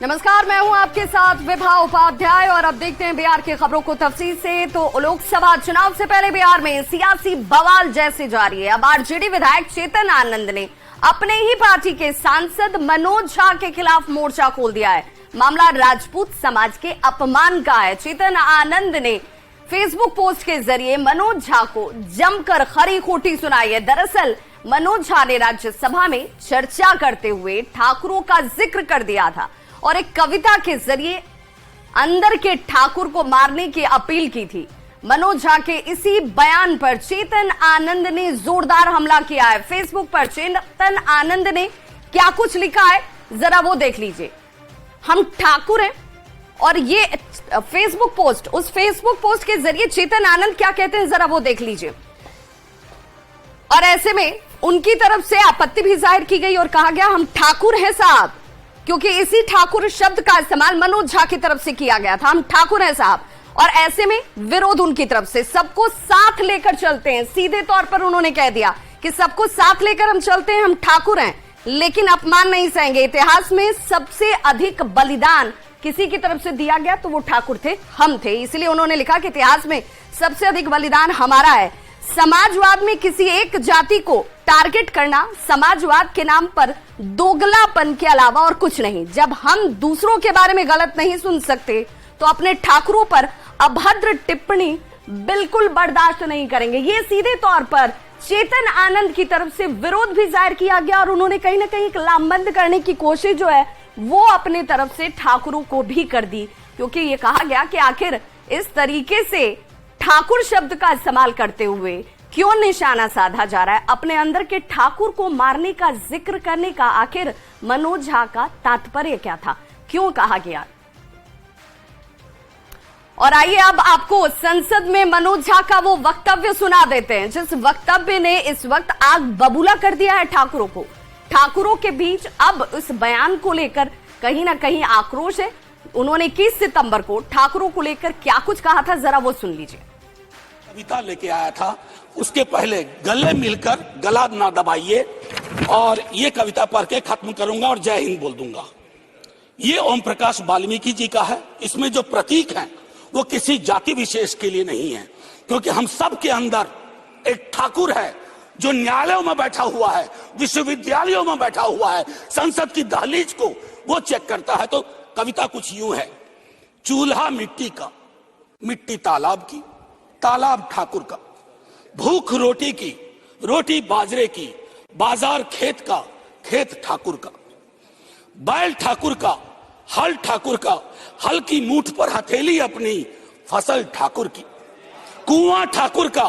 नमस्कार, मैं हूं आपके साथ विभा उपाध्याय और अब देखते हैं बिहार की खबरों को तफसील से। तो लोकसभा चुनाव से पहले बिहार में सियासी बवाल जैसे जारी है। अब आरजेडी विधायक चेतन आनंद ने अपने ही पार्टी के सांसद मनोज झा के खिलाफ मोर्चा खोल दिया है। मामला राजपूत समाज के अपमान का है। चेतन आनंद ने फेसबुक पोस्ट के जरिए मनोज झा को जमकर खरी खोटी सुनाई है। दरअसल मनोज झा ने राज्यसभा में चर्चा करते हुए ठाकुरों का जिक्र कर दिया था और एक कविता के जरिए अंदर के ठाकुर को मारने की अपील की थी। मनोज झा के इसी बयान पर चेतन आनंद ने जोरदार हमला किया है। फेसबुक पर चेतन आनंद ने क्या कुछ लिखा है जरा वो देख लीजिए। हम ठाकुर हैं और ये फेसबुक पोस्ट, उस फेसबुक पोस्ट के जरिए चेतन आनंद क्या कहते हैं जरा वो देख लीजिए। और ऐसे में उनकी तरफ से आपत्ति भी जाहिर की गई और कहा गया हम ठाकुर हैं साहब, क्योंकि इसी ठाकुर शब्द का इस्तेमाल मनोज झा की तरफ से किया गया था। हम ठाकुर हैं साहब। और ऐसे में विरोध उनकी तरफ से, सबको साथ लेकर चलते हैं। सीधे तौर पर उन्होंने कह दिया कि सबको साथ लेकर हम चलते हैं, हम ठाकुर हैं, लेकिन अपमान नहीं सहेंगे। इतिहास में सबसे अधिक बलिदान किसी की तरफ से दिया गया तो वो ठाकुर थे, हम थे। इसलिए उन्होंने लिखा कि इतिहास में सबसे अधिक बलिदान हमारा है। समाजवाद में किसी एक जाति को टारगेट करना समाजवाद के नाम पर दोगलापन के अलावा और कुछ नहीं। जब हम दूसरों के बारे में गलत नहीं सुन सकते तो अपने ठाकुरों पर अभद्र टिप्पणी बिल्कुल बर्दाश्त नहीं करेंगे। ये सीधे तौर पर चेतन आनंद की तरफ से विरोध भी जाहिर किया गया और उन्होंने कहीं ना कहीं लामबंद करने की कोशिश जो है वो अपने तरफ से ठाकुरों को भी कर दी, क्योंकि ये कहा गया कि आखिर इस तरीके से ठाकुर शब्द का इस्तेमाल करते हुए क्यों निशाना साधा जा रहा है। अपने अंदर के ठाकुर को मारने का जिक्र करने का आखिर मनोज झा का तात्पर्य क्या था, क्यों कहा गया। और आइए अब आपको संसद में मनोज झा का वो वक्तव्य सुना देते हैं जिस वक्तव्य ने इस वक्त आग बबूला कर दिया है ठाकुरों को। ठाकुरों के बीच अब इस बयान को लेकर कहीं ना कहीं आक्रोश है। उन्होंने 21 सितंबर को ठाकुरों को लेकर क्या कुछ कहा था जरा वो सुन लीजिए। कविता लेके आया था, उसके पहले गले मिलकर गला ना दबाइए, और ये कविता पढ़ के खत्म करूंगा और जय हिंद बोल दूंगा। ये ओम प्रकाश वाल्मीकि जी का है। इसमें जो प्रतीक हैं वो किसी जाति विशेष के लिए नहीं है, क्योंकि हम सब के अंदर एक ठाकुर है जो न्यायालयों में बैठा हुआ है, विश्वविद्यालयों में बैठा हुआ है, संसद की दहलीज को वो चेक करता है। तो कविता कुछ यूं है। चूल्हा मिट्टी का, मिट्टी तालाब की, तालाब ठाकुर का, भूख रोटी की, रोटी बाजरे की, बाजार खेत का, खेत ठाकुर का, बैल ठाकुर का, हल ठाकुर का, हल की मूठ पर हथेली अपनी, फसल ठाकुर की, कुआं ठाकुर का,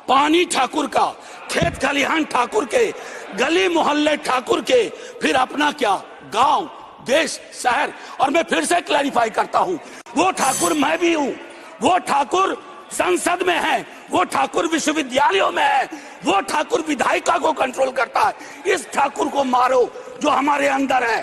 पानी ठाकुर का, खेत खलिहान ठाकुर के, गली मोहल्ले ठाकुर के, फिर अपना क्या गांव, देश, शहर। और मैं फिर से क्लैरिफाई करता हूं, वो ठाकुर मैं भी हूं, वो ठाकुर संसद में है, वो ठाकुर विश्वविद्यालयों में है, वो ठाकुर विधायिका को कंट्रोल करता है। इस ठाकुर को मारो जो हमारे अंदर है।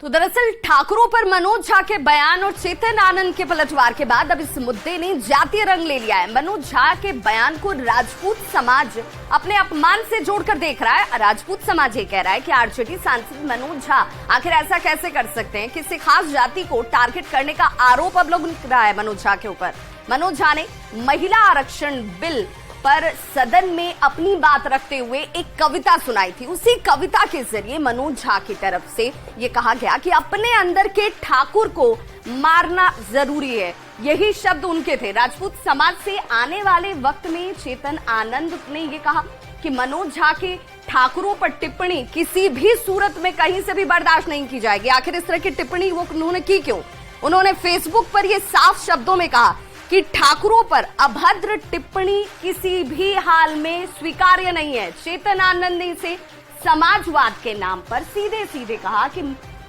तो दरअसल ठाकुरों पर मनोज झा के बयान और चेतन आनंद के पलटवार के बाद अब इस मुद्दे ने जातीय रंग ले लिया है। मनोज झा के बयान को राजपूत समाज अपने अपमान से जोड़कर देख रहा है। राजपूत समाज ये कह रहा है कि आरजेडी सांसद मनोज झा आखिर ऐसा कैसे कर सकते हैं, किसी खास जाति को टारगेट करने का आरोप अब लोग लग रहा है मनोज झा के ऊपर। मनोज झा ने महिला आरक्षण बिल पर सदन में अपनी बात रखते हुए एक कविता सुनाई थी। उसी कविता के जरिए मनोज झा की तरफ से यह कहा गया कि अपने अंदर के ठाकुर को मारना जरूरी है। यही शब्द उनके थे। राजपूत समाज से आने वाले वक्त में चेतन आनंद ने यह कहा कि मनोज झा के ठाकुरों पर टिप्पणी किसी भी सूरत में कहीं से भी बर्दाश्त नहीं की जाएगी। आखिर इस तरह की टिप्पणी वो उन्होंने की क्यों। उन्होंने फेसबुक पर यह साफ शब्दों में कहा कि ठाकुरों पर अभद्र टिप्पणी किसी भी हाल में स्वीकार्य नहीं है। चेतन आनंद ने इसे समाजवाद के नाम पर सीधे सीधे कहा कि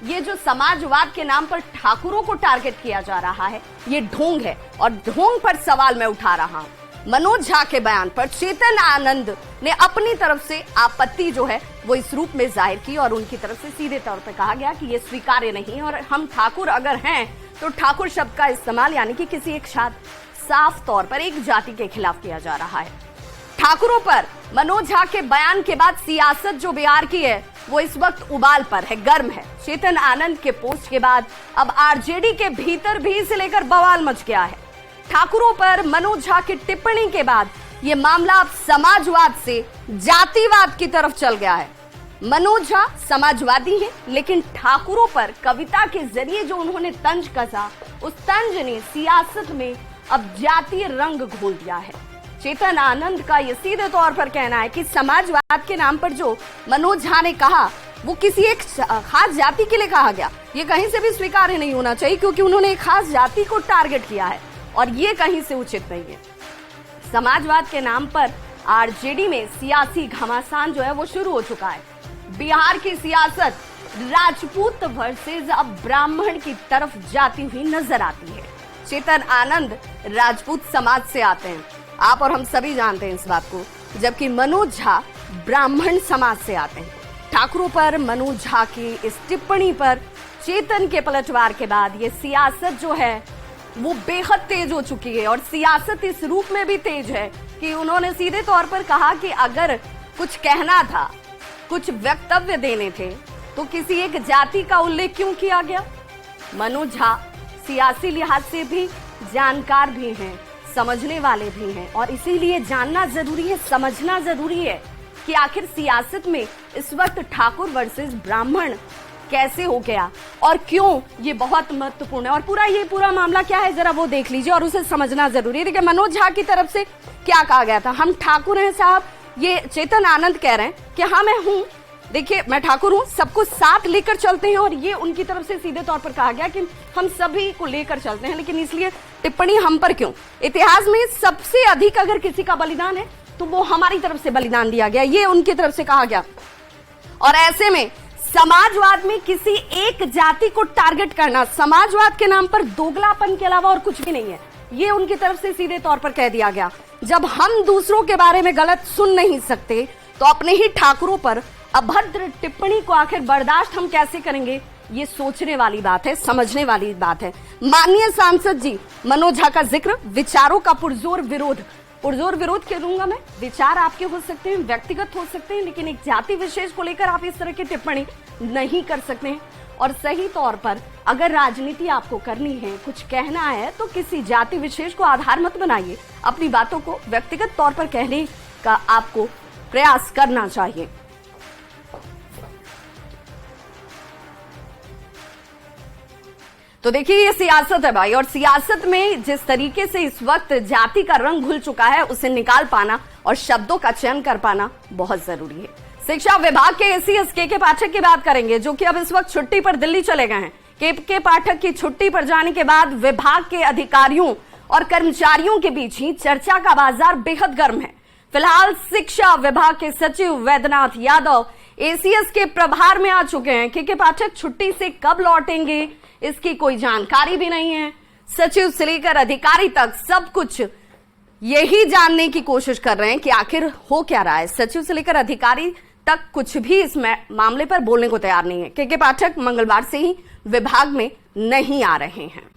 ये जो समाजवाद के नाम पर ठाकुरों को टारगेट किया जा रहा है ये ढोंग है और ढोंग पर सवाल मैं उठा रहा हूं। मनोज झा के बयान पर चेतन आनंद ने अपनी तरफ से आपत्ति जो है वो इस रूप में जाहिर की और उनकी तरफ से सीधे तौर पर कहा गया कि ये स्वीकार्य नहीं है और हम ठाकुर अगर हैं तो ठाकुर शब्द का इस्तेमाल यानी कि किसी एक साफ तौर पर एक जाति के खिलाफ किया जा रहा है। ठाकुरों पर मनोज झा के बयान के बाद सियासत जो बिहार की है वो इस वक्त उबाल पर है, गर्म है। चेतन आनंद के पोस्ट के बाद अब आरजेडी के भीतर भी इसे लेकर बवाल मच गया है। ठाकुरों पर मनोज झा की टिप्पणी के बाद ये मामला अब समाजवाद से जातिवाद की तरफ चल गया है। मनोज झा समाजवादी हैं, लेकिन ठाकुरों पर कविता के जरिए जो उन्होंने तंज कसा, उस तंज ने सियासत में अब जातीय रंग घोल दिया है। चेतन आनंद का यह सीधे तौर पर कहना है कि समाजवाद के नाम पर जो मनोज झा ने कहा वो किसी एक खास जाति के लिए कहा गया, ये कहीं से भी स्वीकार्य नहीं होना चाहिए, क्योंकि उन्होंने एक खास जाति को टारगेट किया है और ये कहीं से उचित नहीं है। समाजवाद के नाम पर आरजेडी में सियासी घमासान जो है वो शुरू हो चुका है। बिहार की सियासत राजपूत वर्सेस अब ब्राह्मण की तरफ जाती हुई नजर आती है। चेतन आनंद राजपूत समाज से आते हैं, आप और हम सभी जानते हैं इस बात को, जबकि मनोज झा ब्राह्मण समाज से आते हैं। ठाकुरों पर मनोज झा की इस टिप्पणी पर चेतन के पलटवार के बाद ये सियासत जो है वो बेहद तेज हो चुकी है और सियासत इस रूप में भी तेज है कि उन्होंने सीधे तौर पर कहा कि अगर कुछ कहना था, कुछ वक्तव्य देने थे, तो किसी एक जाति का उल्लेख क्यों किया गया। मनोज झा सियासी लिहाज से भी जानकार भी हैं, समझने वाले भी हैं और इसीलिए जानना जरूरी है, समझना जरूरी है कि आखिर सियासत में इस वक्त ठाकुर वर्सेस ब्राह्मण कैसे हो गया और क्यों, ये बहुत महत्वपूर्ण है। और पूरा मामला क्या है जरा वो देख लीजिए और उसे समझना जरूरी है। देखिए मनोज झा की तरफ से क्या कहा गया था, हम ठाकुर हैं साहब, ये चेतन आनंद कह रहे हैं कि हाँ मैं हूं, देखिए मैं ठाकुर हूं, सबको साथ लेकर चलते हैं। और ये उनकी तरफ से सीधे तौर पर कहा गया कि हम सभी को लेकर चलते हैं, लेकिन इसलिए टिप्पणी हम पर क्यों। इतिहास में सबसे अधिक अगर किसी का बलिदान है तो वो हमारी तरफ से बलिदान दिया गया, ये उनकी तरफ से कहा गया। और ऐसे में समाजवाद में किसी एक जाति को टारगेट करना समाजवाद के नाम पर दोगलापन के अलावा और कुछ भी नहीं है, ये उनकी तरफ से सीधे तौर पर कह दिया गया। जब हम दूसरों के बारे में गलत सुन नहीं सकते तो अपने ही ठाकुरों पर अभद्र टिप्पणी को आखिर बर्दाश्त हम कैसे करेंगे, ये सोचने वाली बात है, समझने वाली बात है। माननीय सांसद जी, मनोज झा का जिक्र, विचारों का पुरजोर विरोध करूंगा मैं, विचार आपके हो सकते हैं, व्यक्तिगत हो सकते हैं, लेकिन एक जाति विशेष को लेकर आप इस तरह की टिप्पणी नहीं कर सकते हैं। और सही तौर पर अगर राजनीति आपको करनी है, कुछ कहना है, तो किसी जाति विशेष को आधार मत बनाइए, अपनी बातों को व्यक्तिगत तौर पर कहने का आपको प्रयास करना चाहिए। तो देखिए ये सियासत है भाई, और सियासत में जिस तरीके से इस वक्त जाति का रंग घुल चुका है उसे निकाल पाना और शब्दों का चयन कर पाना बहुत जरूरी है। शिक्षा विभाग के एसीएस के पाठक की बात करेंगे, जो कि अब इस वक्त छुट्टी पर दिल्ली चले गए हैं। के पाठक की छुट्टी पर जाने के बाद विभाग के अधिकारियों और कर्मचारियों के बीच ही चर्चा का बाजार बेहद गर्म है। फिलहाल शिक्षा विभाग के सचिव वैद्यनाथ यादव एसीएस के प्रभार में आ चुके हैं। के पाठक छुट्टी से कब लौटेंगे इसकी कोई जानकारी भी नहीं है। सचिव से लेकर अधिकारी तक सब कुछ यही जानने की कोशिश कर रहे हैं कि आखिर हो क्या रहा है। सचिव से लेकर अधिकारी तक कुछ भी इस मामले पर बोलने को तैयार नहीं है। के पाठक मंगलवार से ही विभाग में नहीं आ रहे हैं।